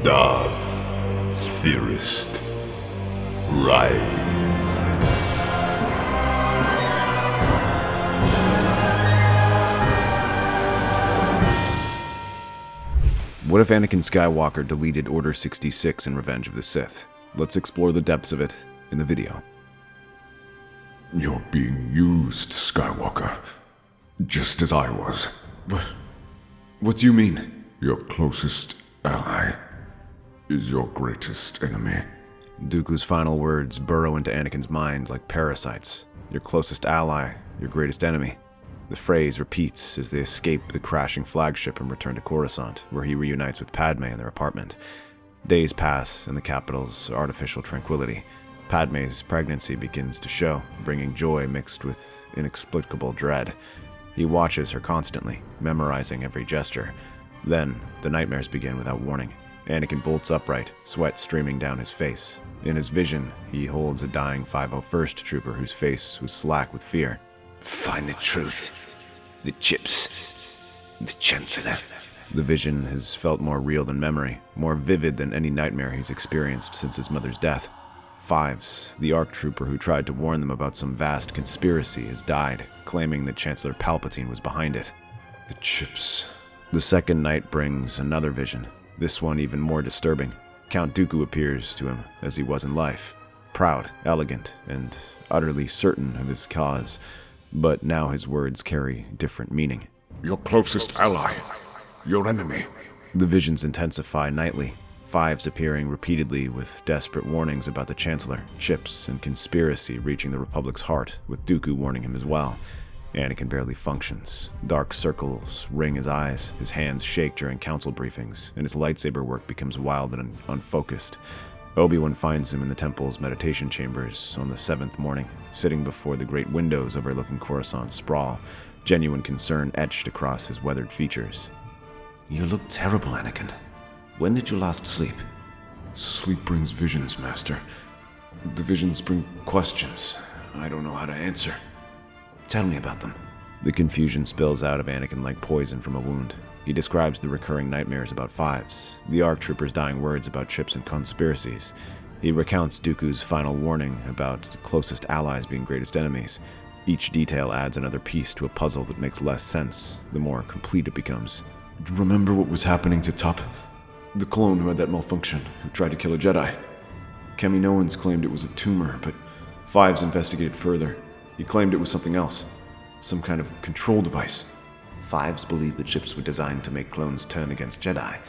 Darth, Theorist, rise. What if Anakin Skywalker deleted Order 66 in Revenge of the Sith? Let's explore the depths of it in the video. You're being used, Skywalker. Just as I was. What do you mean? Your closest ally is your greatest enemy. Dooku's final words burrow into Anakin's mind like parasites. Your closest ally, your greatest enemy. The phrase repeats as they escape the crashing flagship and return to Coruscant, where he reunites with Padmé in their apartment. Days pass in the capital's artificial tranquility. Padmé's pregnancy begins to show, bringing joy mixed with inexplicable dread. He watches her constantly, memorizing every gesture. Then, the nightmares begin without warning. Anakin bolts upright, sweat streaming down his face. In his vision, he holds a dying 501st trooper whose face was slack with fear. Find the truth. The chips. The Chancellor. The vision has felt more real than memory, more vivid than any nightmare he's experienced since his mother's death. Fives, the ARC trooper who tried to warn them about some vast conspiracy, has died, claiming that Chancellor Palpatine was behind it. The chips. The second night brings another vision, this one even more disturbing. Count Dooku appears to him as he was in life, proud, elegant, and utterly certain of his cause. But now his words carry different meaning. Your closest ally. Your enemy. The visions intensify nightly, Fives appearing repeatedly with desperate warnings about the Chancellor, chips, and conspiracy reaching the Republic's heart, with Dooku warning him as well. Anakin barely functions. Dark circles ring his eyes, his hands shake during council briefings, and his lightsaber work becomes wild and unfocused. Obi-Wan finds him in the temple's meditation chambers on the 7th morning, sitting before the great windows overlooking Coruscant's sprawl, genuine concern etched across his weathered features. You look terrible, Anakin. When did you last sleep? Sleep brings visions, Master. The visions bring questions I don't know how to answer. Tell me about them. The confusion spills out of Anakin like poison from a wound. He describes the recurring nightmares about Fives, the ARC troopers' dying words about chips and conspiracies. He recounts Dooku's final warning about closest allies being greatest enemies. Each detail adds another piece to a puzzle that makes less sense the more complete it becomes. Remember what was happening to Tup? The clone who had that malfunction, who tried to kill a Jedi. Kaminoans claimed it was a tumor, but Fives investigated further. He claimed it was something else. Some kind of control device. Fives believed the chips were designed to make clones turn against Jedi,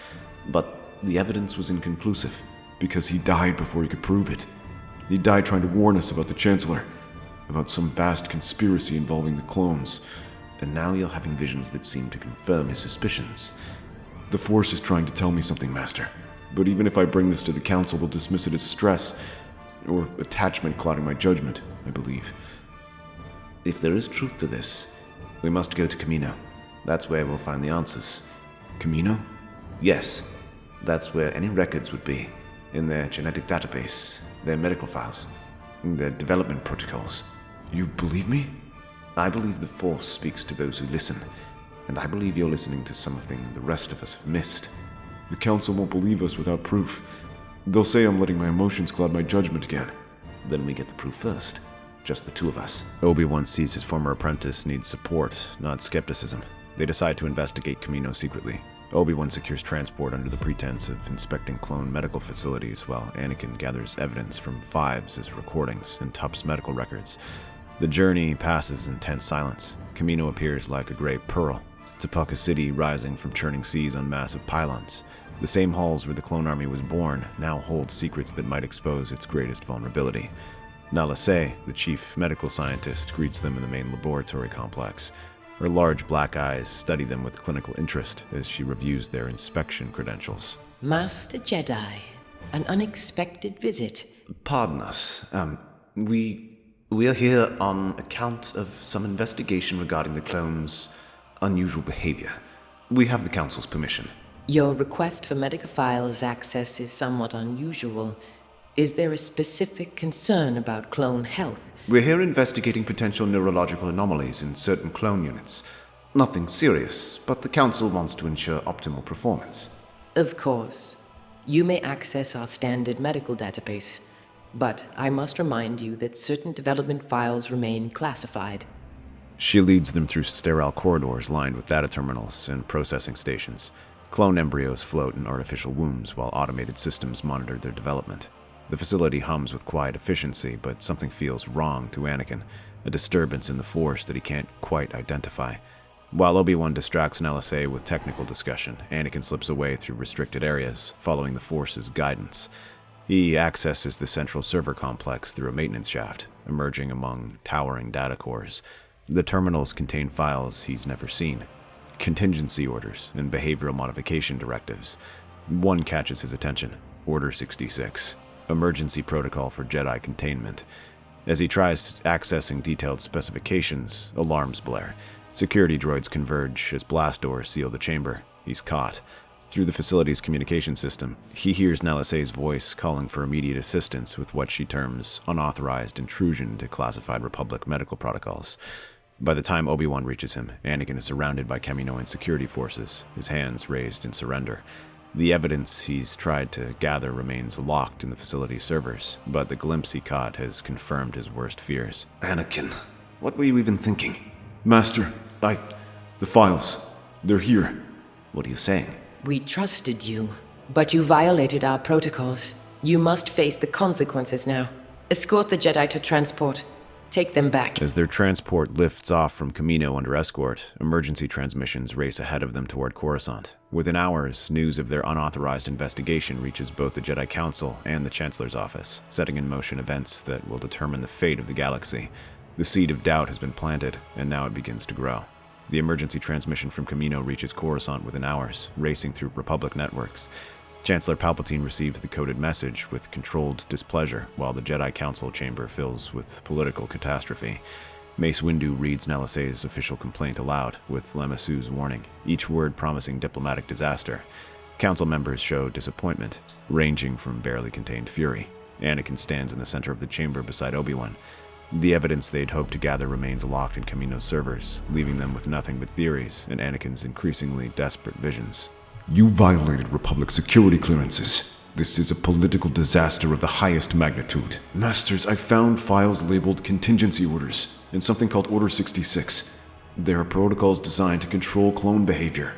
but the evidence was inconclusive. Because he died before he could prove it. He died trying to warn us about the Chancellor, about some vast conspiracy involving the clones. And now you're having visions that seem to confirm his suspicions. The Force is trying to tell me something, Master. But even if I bring this to the Council, they'll dismiss it as stress, or attachment clouding my judgment, I believe. If there is truth to this, we must go to Kamino. That's where we'll find the answers. Kamino? Yes. That's where any records would be. In their genetic database, their medical files, their development protocols. You believe me? I believe the Force speaks to those who listen, and I believe you're listening to something the rest of us have missed. The Council won't believe us without proof. They'll say I'm letting my emotions cloud my judgment again. Then we get the proof first. Just the two of us. Obi-Wan sees his former apprentice needs support, not skepticism. They decide to investigate Kamino secretly. Obi-Wan secures transport under the pretense of inspecting clone medical facilities, while Anakin gathers evidence from Fives' recordings and Tup's medical records. The journey passes in tense silence. Kamino appears like a gray pearl, Tapaka City rising from churning seas on massive pylons. The same halls where the clone army was born now hold secrets that might expose its greatest vulnerability. Nala Se, the chief medical scientist, greets them in the main laboratory complex. Her large black eyes study them with clinical interest as she reviews their inspection credentials. Master Jedi, an unexpected visit. Pardon us. We are here on account of some investigation regarding the clones' unusual behavior. We have the Council's permission. Your request for medical files access is somewhat unusual. Is there a specific concern about clone health? We're here investigating potential neurological anomalies in certain clone units. Nothing serious, but the Council wants to ensure optimal performance. Of course. You may access our standard medical database, but I must remind you that certain development files remain classified. She leads them through sterile corridors lined with data terminals and processing stations. Clone embryos float in artificial wombs while automated systems monitor their development. The facility hums with quiet efficiency, but something feels wrong to Anakin, a disturbance in the Force that he can't quite identify. While Obi-Wan distracts an LSA with technical discussion, Anakin slips away through restricted areas, following the Force's guidance. He accesses the central server complex through a maintenance shaft, emerging among towering data cores. The terminals contain files he's never seen, contingency orders and behavioral modification directives. One catches his attention, Order 66, Emergency Protocol for Jedi Containment. As he tries accessing detailed specifications, alarms blare. Security droids converge as blast doors seal the chamber. He's caught. Through the facility's communication system, he hears Nalisae's voice calling for immediate assistance with what she terms unauthorized intrusion into classified Republic medical protocols. By the time Obi-Wan reaches him, Anakin is surrounded by Kaminoan security forces, his hands raised in surrender. The evidence he's tried to gather remains locked in the facility's servers, but the glimpse he caught has confirmed his worst fears. Anakin, what were you even thinking? Master, the files. They're here. What are you saying? We trusted you, but you violated our protocols. You must face the consequences now. Escort the Jedi to transport. Take them back. As their transport lifts off from Kamino under escort, emergency transmissions race ahead of them toward Coruscant. Within hours, news of their unauthorized investigation reaches both the Jedi Council and the Chancellor's office, setting in motion events that will determine the fate of the galaxy. The seed of doubt has been planted, and now it begins to grow. The emergency transmission from Kamino reaches Coruscant within hours, racing through Republic networks. Chancellor Palpatine receives the coded message with controlled displeasure, while the Jedi Council chamber fills with political catastrophe. Mace Windu reads Nalisae's official complaint aloud, with Lamasu's warning, each word promising diplomatic disaster. Council members show disappointment, ranging from barely contained fury. Anakin stands in the center of the chamber beside Obi-Wan. The evidence they'd hoped to gather remains locked in Kamino's servers, leaving them with nothing but theories and Anakin's increasingly desperate visions. You violated Republic security clearances. This is a political disaster of the highest magnitude. Masters, I found files labeled contingency orders in something called Order 66. There are protocols designed to control clone behavior.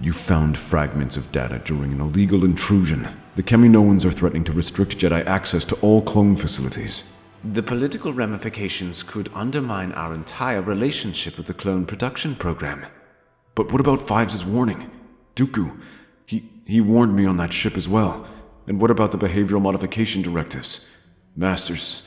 You found fragments of data during an illegal intrusion. The Kaminoans are threatening to restrict Jedi access to all clone facilities. The political ramifications could undermine our entire relationship with the clone production program. But what about Fives' warning? Dooku, he warned me on that ship as well. And what about the behavioral modification directives? Masters,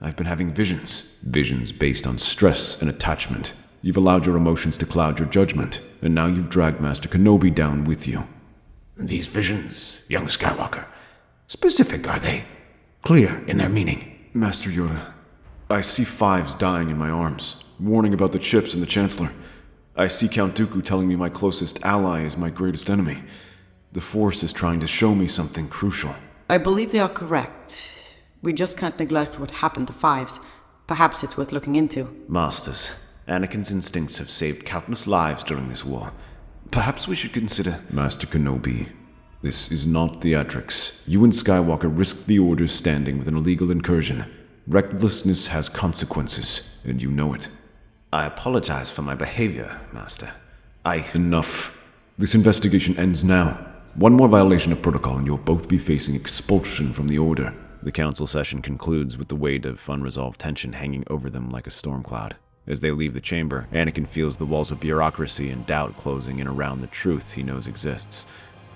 I've been having visions. Visions based on stress and attachment. You've allowed your emotions to cloud your judgment, and now you've dragged Master Kenobi down with you. These visions, young Skywalker, specific are they? Clear in their meaning? Master Yoda, I see Fives dying in my arms, warning about the chips and the Chancellor. I see Count Dooku telling me my closest ally is my greatest enemy. The Force is trying to show me something crucial. I believe they are correct. We just can't neglect what happened to Fives. Perhaps it's worth looking into. Masters, Anakin's instincts have saved countless lives during this war. Perhaps we should consider... Master Kenobi, this is not theatrics. You and Skywalker risked the Order's standing with an illegal incursion. Recklessness has consequences, and you know it. I apologize for my behavior, Master. Enough. This investigation ends now. One more violation of protocol and you'll both be facing expulsion from the Order. The council session concludes with the weight of unresolved tension hanging over them like a storm cloud. As they leave the chamber, Anakin feels the walls of bureaucracy and doubt closing in around the truth he knows exists.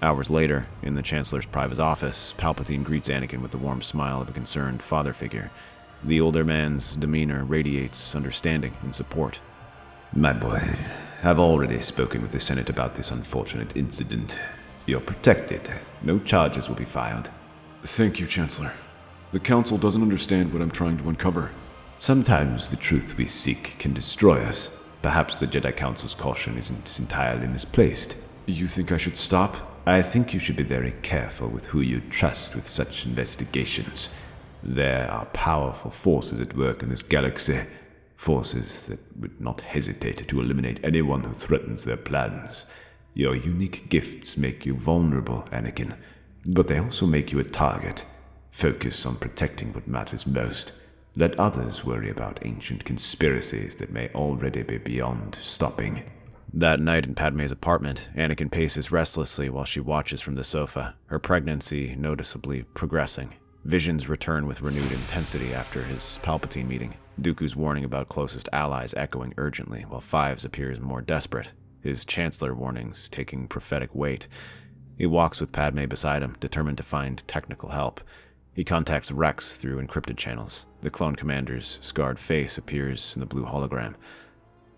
Hours later, in the Chancellor's private office, Palpatine greets Anakin with the warm smile of a concerned father figure. The older man's demeanor radiates understanding and support. My boy, I've already spoken with the Senate about this unfortunate incident. You're protected. No charges will be filed. Thank you, Chancellor. The Council doesn't understand what I'm trying to uncover. Sometimes the truth we seek can destroy us. Perhaps the Jedi Council's caution isn't entirely misplaced. You think I should stop? I think you should be very careful with who you trust with such investigations. There are powerful forces at work in this galaxy, forces that would not hesitate to eliminate anyone who threatens their plans. Your unique gifts make you vulnerable, Anakin. But they also make you a target. Focus on protecting what matters most. Let others worry about ancient conspiracies that may already be beyond stopping. That night in Padmé's apartment, Anakin paces restlessly while she watches from the sofa, her pregnancy noticeably progressing. Visions return with renewed intensity after his Palpatine meeting, Dooku's warning about closest allies echoing urgently, while Fives appears more desperate, his Chancellor warnings taking prophetic weight. He walks with Padmé beside him, determined to find technical help. He contacts Rex through encrypted channels. The clone commander's scarred face appears in the blue hologram,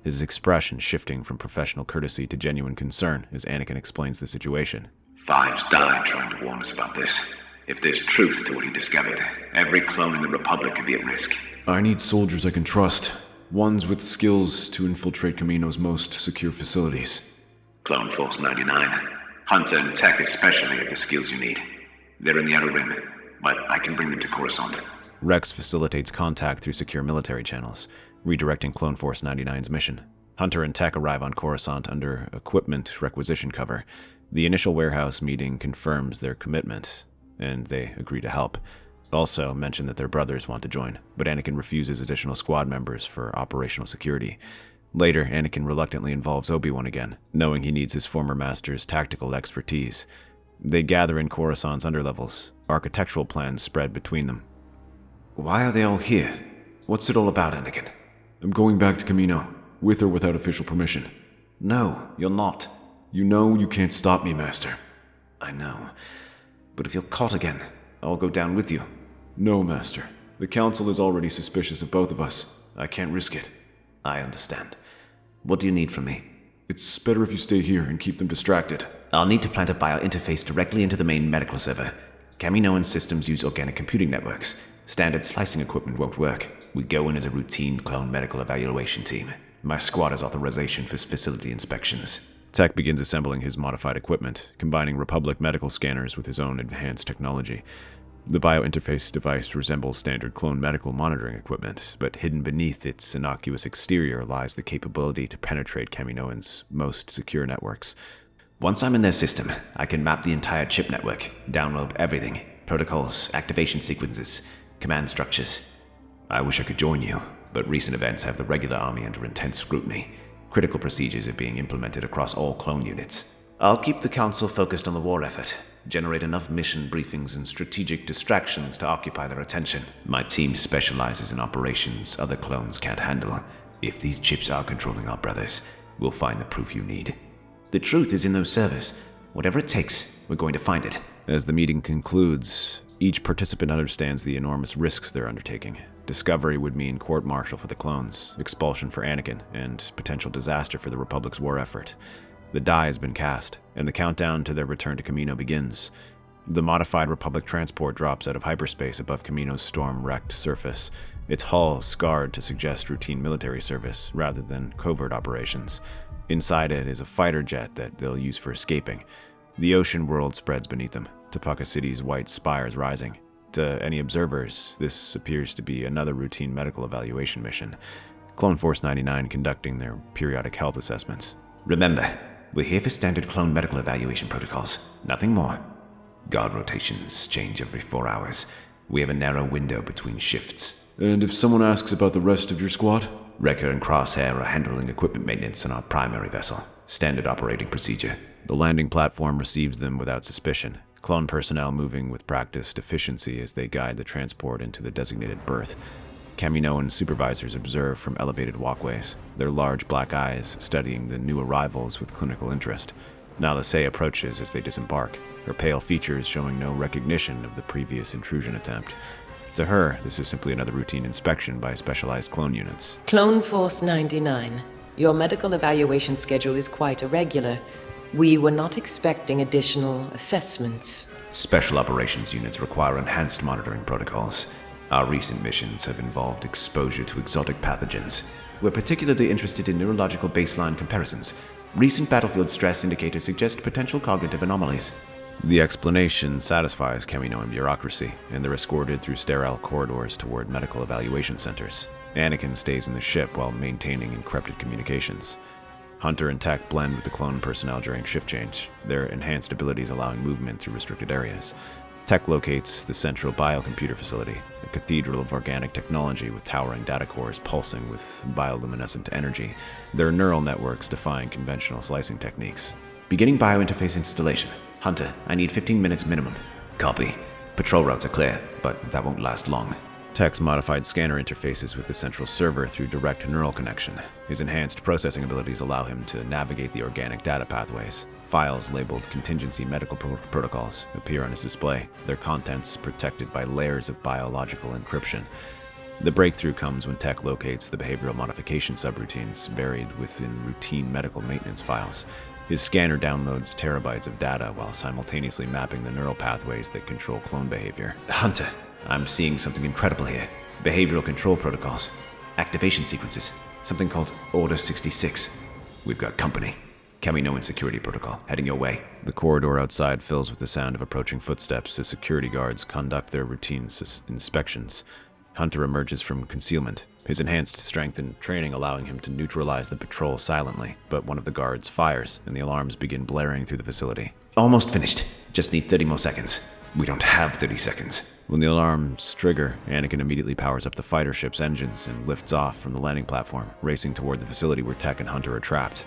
his expression shifting from professional courtesy to genuine concern as Anakin explains the situation. Fives died trying to warn us about this. If there's truth to what he discovered, every clone in the Republic could be at risk. I need soldiers I can trust. Ones with skills to infiltrate Kamino's most secure facilities. Clone Force 99. Hunter and Tech especially have the skills you need. They're in the Outer Rim, but I can bring them to Coruscant. Rex facilitates contact through secure military channels, redirecting Clone Force 99's mission. Hunter and Tech arrive on Coruscant under equipment requisition cover. The initial warehouse meeting confirms their commitment, and they agree to help. Also mention that their brothers want to join, but Anakin refuses additional squad members for operational security. Later, Anakin reluctantly involves Obi-Wan again, knowing he needs his former master's tactical expertise. They gather in Coruscant's underlevels, architectural plans spread between them. Why are they all here? What's it all about, Anakin? I'm going back to Kamino, with or without official permission. No, you're not. You know you can't stop me, Master. I know. But if you're caught again, I'll go down with you. No, Master. The Council is already suspicious of both of us. I can't risk it. I understand. What do you need from me? It's better if you stay here and keep them distracted. I'll need to plant a biointerface directly into the main medical server. Kaminoan systems use organic computing networks. Standard slicing equipment won't work. We go in as a routine clone medical evaluation team. My squad has authorization for facility inspections. Tech begins assembling his modified equipment, combining Republic medical scanners with his own advanced technology. The biointerface device resembles standard clone medical monitoring equipment, but hidden beneath its innocuous exterior lies the capability to penetrate Kaminoans' most secure networks. Once I'm in their system, I can map the entire chip network, download everything, protocols, activation sequences, command structures. I wish I could join you, but recent events have the regular army under intense scrutiny. Critical procedures are being implemented across all clone units. I'll keep the Council focused on the war effort, generate enough mission briefings and strategic distractions to occupy their attention. My team specializes in operations other clones can't handle. If these chips are controlling our brothers, we'll find the proof you need. The truth is in those servers. Whatever it takes, we're going to find it. As the meeting concludes, each participant understands the enormous risks they're undertaking. Discovery would mean court-martial for the clones, expulsion for Anakin, and potential disaster for the Republic's war effort. The die has been cast, and the countdown to their return to Kamino begins. The modified Republic transport drops out of hyperspace above Kamino's storm-wrecked surface, its hull scarred to suggest routine military service rather than covert operations. Inside it is a fighter jet that they'll use for escaping. The ocean world spreads beneath them, Tapaka City's white spires rising. To any observers, this appears to be another routine medical evaluation mission. Clone Force 99 conducting their periodic health assessments. Remember, we're here for standard clone medical evaluation protocols. Nothing more. Guard rotations change every 4 hours. We have a narrow window between shifts. And if someone asks about the rest of your squad? Wrecker and Crosshair are handling equipment maintenance on our primary vessel. Standard operating procedure. The landing platform receives them without suspicion. Clone personnel moving with practiced efficiency as they guide the transport into the designated berth. Kaminoan supervisors observe from elevated walkways, their large black eyes studying the new arrivals with clinical interest. Nalase approaches as they disembark, her pale features showing no recognition of the previous intrusion attempt. To her, this is simply another routine inspection by specialized clone units. Clone Force 99. Your medical evaluation schedule is quite irregular. We were not expecting additional assessments. Special operations units require enhanced monitoring protocols. Our recent missions have involved exposure to exotic pathogens. We're particularly interested in neurological baseline comparisons. Recent battlefield stress indicators suggest potential cognitive anomalies. The explanation satisfies Kaminoan bureaucracy, and they're escorted through sterile corridors toward medical evaluation centers. Anakin stays in the ship while maintaining encrypted communications. Hunter and Tech blend with the clone personnel during shift change, their enhanced abilities allowing movement through restricted areas. Tech locates the central biocomputer facility, a cathedral of organic technology with towering data cores pulsing with bioluminescent energy, their neural networks defying conventional slicing techniques. Beginning biointerface installation. Hunter, I need 15 minutes minimum. Copy. Patrol routes are clear, but that won't last long. Tech's modified scanner interfaces with the central server through direct neural connection. His enhanced processing abilities allow him to navigate the organic data pathways. Files labeled contingency medical protocols appear on his display, their contents protected by layers of biological encryption. The breakthrough comes when Tech locates the behavioral modification subroutines buried within routine medical maintenance files. His scanner downloads terabytes of data while simultaneously mapping the neural pathways that control clone behavior. Hunter, I'm seeing something incredible here. Behavioral control protocols. Activation sequences. Something called Order 66. We've got company. Camino and security protocol. Heading your way. The corridor outside fills with the sound of approaching footsteps as security guards conduct their routine inspections. Hunter emerges from concealment, his enhanced strength and training allowing him to neutralize the patrol silently, but one of the guards fires, and the alarms begin blaring through the facility. Almost finished. Just need 30 more seconds. We don't have 30 seconds. When the alarms trigger, Anakin immediately powers up the fighter ship's engines and lifts off from the landing platform, racing toward the facility where Tech and Hunter are trapped.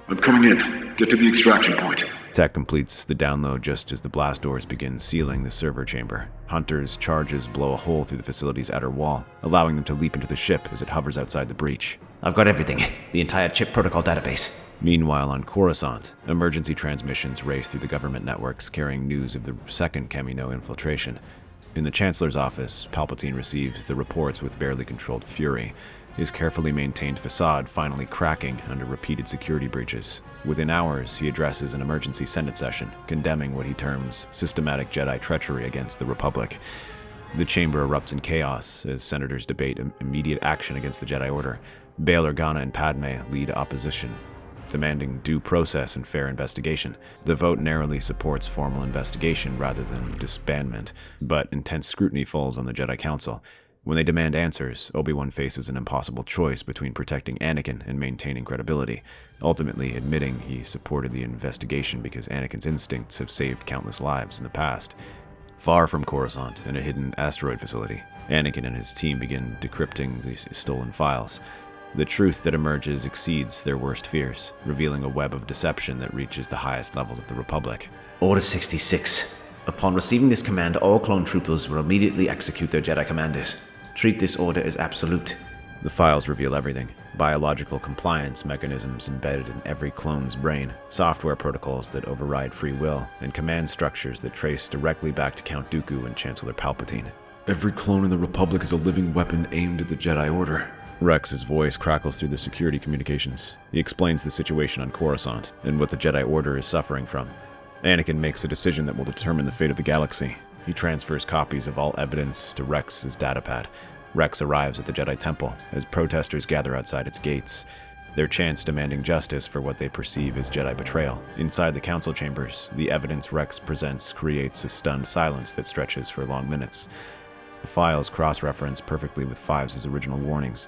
I'm coming in. Get to the extraction point. Tech completes the download just as the blast doors begin sealing the server chamber. Hunter's charges blow a hole through the facility's outer wall, allowing them to leap into the ship as it hovers outside the breach. I've got everything. The entire chip protocol database. Meanwhile, on Coruscant, emergency transmissions race through the government networks carrying news of the second Camino infiltration. In the Chancellor's office, Palpatine receives the reports with barely controlled fury, his carefully maintained facade finally cracking under repeated security breaches. Within hours, he addresses an emergency Senate session, condemning what he terms systematic Jedi treachery against the Republic. The chamber erupts in chaos as senators debate immediate action against the Jedi Order. Bail Organa and Padmé lead opposition, demanding due process and fair investigation. The vote narrowly supports formal investigation rather than disbandment, but intense scrutiny falls on the Jedi Council. When they demand answers, Obi-Wan faces an impossible choice between protecting Anakin and maintaining credibility, ultimately admitting he supported the investigation because Anakin's instincts have saved countless lives in the past. Far from Coruscant, in a hidden asteroid facility, Anakin and his team begin decrypting these stolen files. The truth that emerges exceeds their worst fears, revealing a web of deception that reaches the highest levels of the Republic. Order 66. Upon receiving this command, all clone troopers will immediately execute their Jedi commanders. Treat this order as absolute. The files reveal everything. Biological compliance mechanisms embedded in every clone's brain, software protocols that override free will, and command structures that trace directly back to Count Dooku and Chancellor Palpatine. Every clone in the Republic is a living weapon aimed at the Jedi Order. Rex's voice crackles through the security communications. He explains the situation on Coruscant and what the Jedi Order is suffering from. Anakin makes a decision that will determine the fate of the galaxy. He transfers copies of all evidence to Rex's datapad. Rex arrives at the Jedi Temple as protesters gather outside its gates, their chants demanding justice for what they perceive as Jedi betrayal. Inside the council chambers, the evidence Rex presents creates a stunned silence that stretches for long minutes. The files cross-reference perfectly with Fives' original warnings,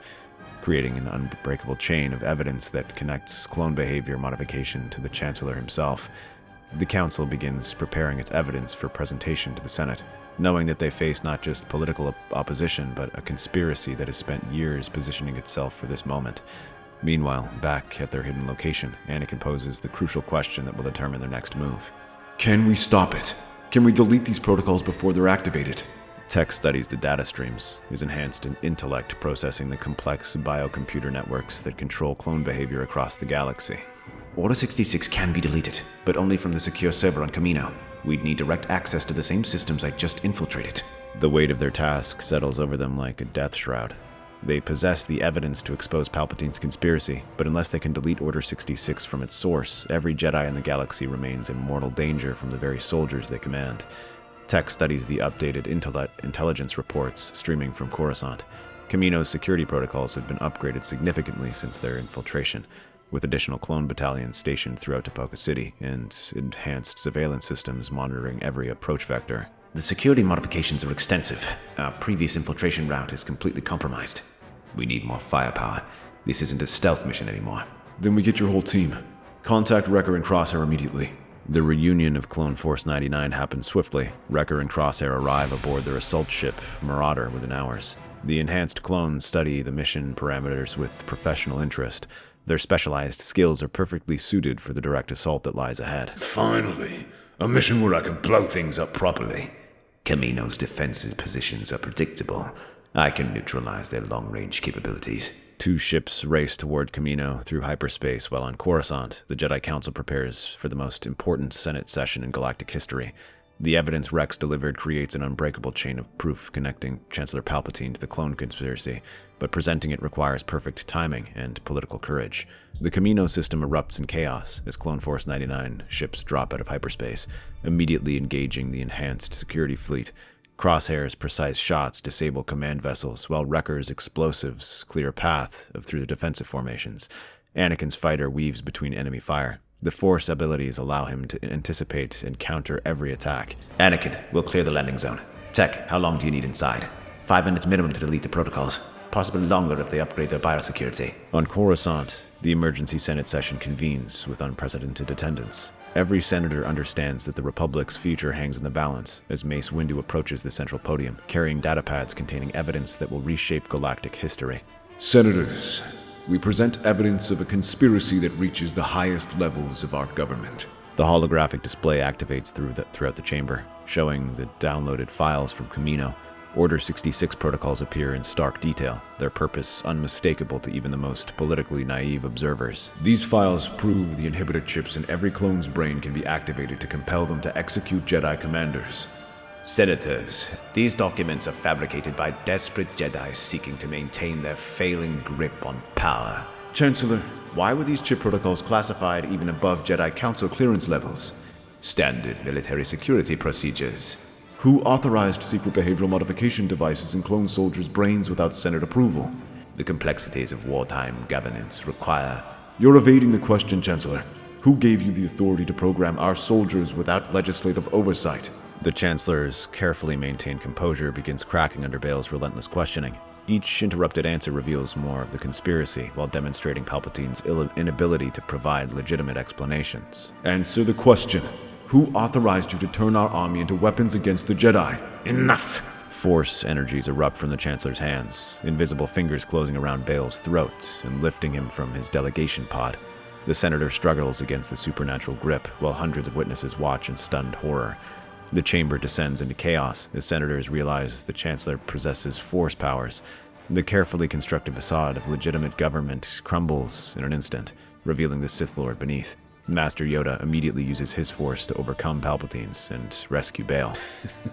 creating an unbreakable chain of evidence that connects clone behavior modification to the Chancellor himself. The Council begins preparing its evidence for presentation to the Senate, knowing that they face not just political opposition, but a conspiracy that has spent years positioning itself for this moment. Meanwhile, back at their hidden location, Anakin poses the crucial question that will determine their next move. Can we stop it? Can we delete these protocols before they're activated? Tech studies the data streams, his enhanced intellect processing the complex biocomputer networks that control clone behavior across the galaxy. Order 66 can be deleted, but only from the secure server on Camino. We'd need direct access to the same systems I just infiltrated. The weight of their task settles over them like a death shroud. They possess the evidence to expose Palpatine's conspiracy, but unless they can delete Order 66 from its source, every Jedi in the galaxy remains in mortal danger from the very soldiers they command. Tech studies the updated intelligence reports streaming from Coruscant. Camino's security protocols have been upgraded significantly since their infiltration, with additional clone battalions stationed throughout Tipoca City and enhanced surveillance systems monitoring every approach vector. The security modifications are extensive. Our previous infiltration route is completely compromised. We need more firepower. This isn't a stealth mission anymore. Then we get your whole team. Contact Wrecker and Crosshair immediately. The reunion of Clone Force 99 happens swiftly. Wrecker and Crosshair arrive aboard their assault ship, Marauder, within hours. The enhanced clones study the mission parameters with professional interest. Their specialized skills are perfectly suited for the direct assault that lies ahead. Finally, a mission where I can blow things up properly. Kamino's defensive positions are predictable. I can neutralize their long-range capabilities. Two ships race toward Kamino through hyperspace, while on Coruscant, the Jedi Council prepares for the most important Senate session in galactic history. The evidence Rex delivered creates an unbreakable chain of proof connecting Chancellor Palpatine to the clone conspiracy, but presenting it requires perfect timing and political courage. The Kamino system erupts in chaos as Clone Force 99 ships drop out of hyperspace, immediately engaging the enhanced security fleet. Crosshair's precise shots disable command vessels, while Wrecker's explosives clear a path through the defensive formations. Anakin's fighter weaves between enemy fire. The Force abilities allow him to anticipate and counter every attack. Anakin, we'll clear the landing zone. Tech, how long do you need inside? 5 minutes minimum to delete the protocols. Possibly longer if they upgrade their biosecurity. On Coruscant, the emergency Senate session convenes with unprecedented attendance. Every senator understands that the Republic's future hangs in the balance as Mace Windu approaches the central podium, carrying datapads containing evidence that will reshape galactic history. Senators, we present evidence of a conspiracy that reaches the highest levels of our government. The holographic display activates throughout the chamber, showing the downloaded files from Kamino. Order 66 protocols appear in stark detail, their purpose unmistakable to even the most politically naive observers. These files prove the inhibitor chips in every clone's brain can be activated to compel them to execute Jedi commanders. Senators, these documents are fabricated by desperate Jedi seeking to maintain their failing grip on power. Chancellor, why were these chip protocols classified even above Jedi Council clearance levels? Standard military security procedures. Who authorized secret behavioral modification devices in clone soldiers' brains without Senate approval? The complexities of wartime governance require... You're evading the question, Chancellor. Who gave you the authority to program our soldiers without legislative oversight? The Chancellor's carefully maintained composure begins cracking under Bale's relentless questioning. Each interrupted answer reveals more of the conspiracy, while demonstrating Palpatine's inability to provide legitimate explanations. Answer the question. Who authorized you to turn our army into weapons against the Jedi? Enough! Force energies erupt from the Chancellor's hands, invisible fingers closing around Bale's throat and lifting him from his delegation pod. The Senator struggles against the supernatural grip, while hundreds of witnesses watch in stunned horror. The chamber descends into chaos as senators realize the Chancellor possesses Force powers. The carefully constructed facade of legitimate government crumbles in an instant, revealing the Sith Lord beneath. Master Yoda immediately uses his Force to overcome Palpatine's and rescue Bale.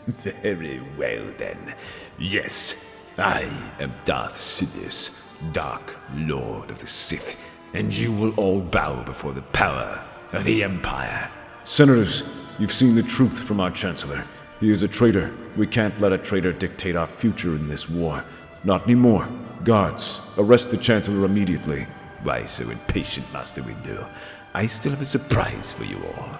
Very well then. Yes, I am Darth Sidious, Dark Lord of the Sith, and you will all bow before the power of the Empire. Senators, you've seen the truth from our Chancellor. He is a traitor. We can't let a traitor dictate our future in this war. Not anymore. Guards, arrest the Chancellor immediately. Why so impatient, Master Windu? I still have a surprise for you all.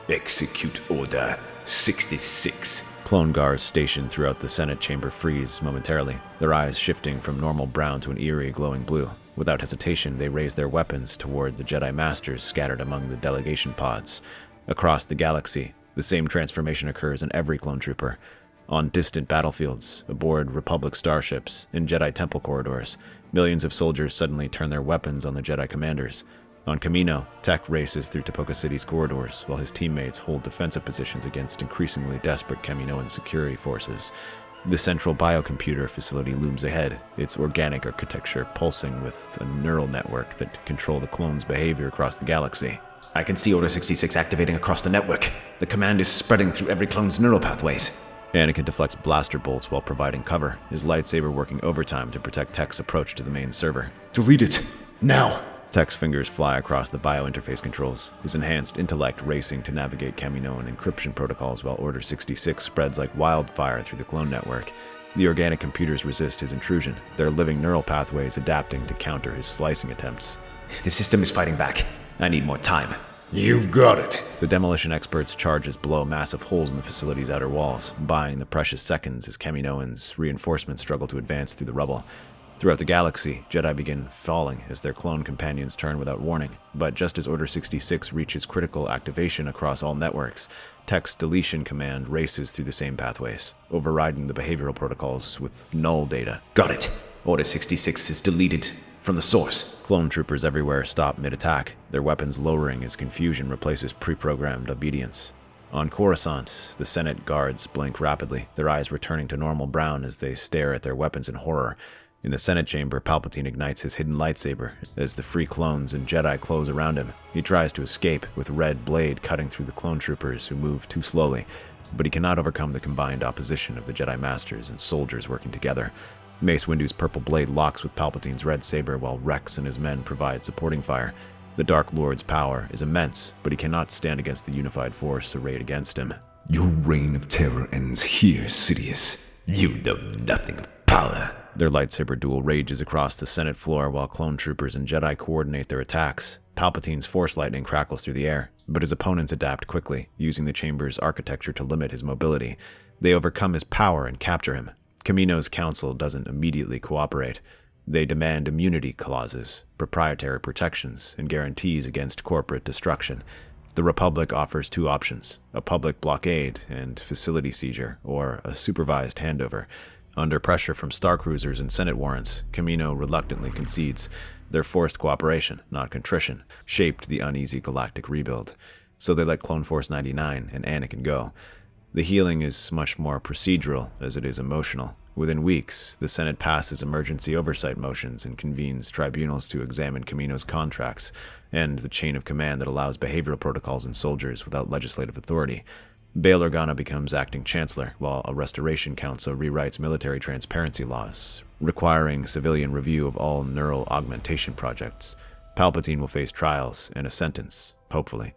Execute Order 66. Clone guards stationed throughout the Senate chamber freeze momentarily, their eyes shifting from normal brown to an eerie glowing blue. Without hesitation, they raise their weapons toward the Jedi Masters scattered among the delegation pods. Across the galaxy, the same transformation occurs in every clone trooper. On distant battlefields, aboard Republic starships, in Jedi temple corridors, millions of soldiers suddenly turn their weapons on the Jedi commanders. On Kamino, Tech races through Tipoca City's corridors, while his teammates hold defensive positions against increasingly desperate Kaminoan security forces. The central biocomputer facility looms ahead, its organic architecture pulsing with a neural network that control the clones' behavior across the galaxy. I can see Order 66 activating across the network. The command is spreading through every clone's neural pathways. Anakin deflects blaster bolts while providing cover, his lightsaber working overtime to protect Tech's approach to the main server. Delete it. Now. Tech's fingers fly across the biointerface controls, his enhanced intellect racing to navigate Kaminoan encryption protocols while Order 66 spreads like wildfire through the clone network. The organic computers resist his intrusion, their living neural pathways adapting to counter his slicing attempts. The system is fighting back. I need more time. You've got it. The demolition experts' charges blow massive holes in the facility's outer walls, buying the precious seconds as Kaminoans' reinforcements struggle to advance through the rubble. Throughout the galaxy, Jedi begin falling as their clone companions turn without warning. But just as Order 66 reaches critical activation across all networks, Tech's deletion command races through the same pathways, overriding the behavioral protocols with null data. Got it. Order 66 is deleted from the source. Clone troopers everywhere stop mid-attack, their weapons lowering as confusion replaces pre-programmed obedience. On Coruscant, the Senate guards blink rapidly, their eyes returning to normal brown as they stare at their weapons in horror. In the Senate chamber, Palpatine ignites his hidden lightsaber as the free clones and Jedi close around him. He tries to escape, with red blade cutting through the clone troopers who move too slowly, but he cannot overcome the combined opposition of the Jedi Masters and soldiers working together. Mace Windu's purple blade locks with Palpatine's red saber while Rex and his men provide supporting fire. The Dark Lord's power is immense, but he cannot stand against the unified force arrayed against him. Your reign of terror ends here, Sidious. You know nothing of power. Their lightsaber duel rages across the Senate floor while clone troopers and Jedi coordinate their attacks. Palpatine's force lightning crackles through the air, but his opponents adapt quickly, using the chamber's architecture to limit his mobility. They overcome his power and capture him. Kamino's council doesn't immediately cooperate. They demand immunity clauses, proprietary protections, and guarantees against corporate destruction. The Republic offers two options: a public blockade and facility seizure, or a supervised handover. Under pressure from Star Cruisers and Senate warrants, Kamino reluctantly concedes. Their forced cooperation, not contrition, shaped the uneasy galactic rebuild. So they let Clone Force 99 and Anakin go. The healing is much more procedural as it is emotional. Within weeks, the Senate passes emergency oversight motions and convenes tribunals to examine Kamino's contracts and the chain of command that allows behavioral protocols in soldiers without legislative authority. Bail Organa becomes acting chancellor, while a restoration council rewrites military transparency laws, requiring civilian review of all neural augmentation projects. Palpatine will face trials and a sentence, hopefully.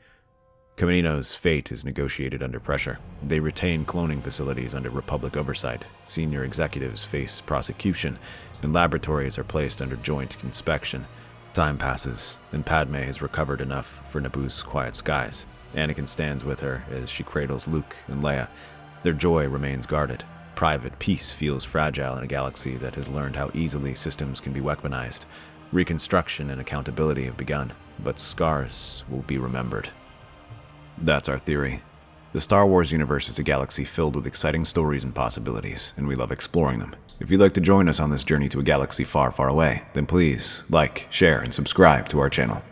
Kamino's fate is negotiated under pressure. They retain cloning facilities under Republic oversight, senior executives face prosecution, and laboratories are placed under joint inspection. Time passes, and Padmé has recovered enough for Naboo's quiet skies. Anakin stands with her as she cradles Luke and Leia. Their joy remains guarded. Private peace feels fragile in a galaxy that has learned how easily systems can be weaponized. Reconstruction and accountability have begun, but scars will be remembered. That's our theory. The Star Wars universe is a galaxy filled with exciting stories and possibilities, and we love exploring them. If you'd like to join us on this journey to a galaxy far, far away, then please like, share, and subscribe to our channel.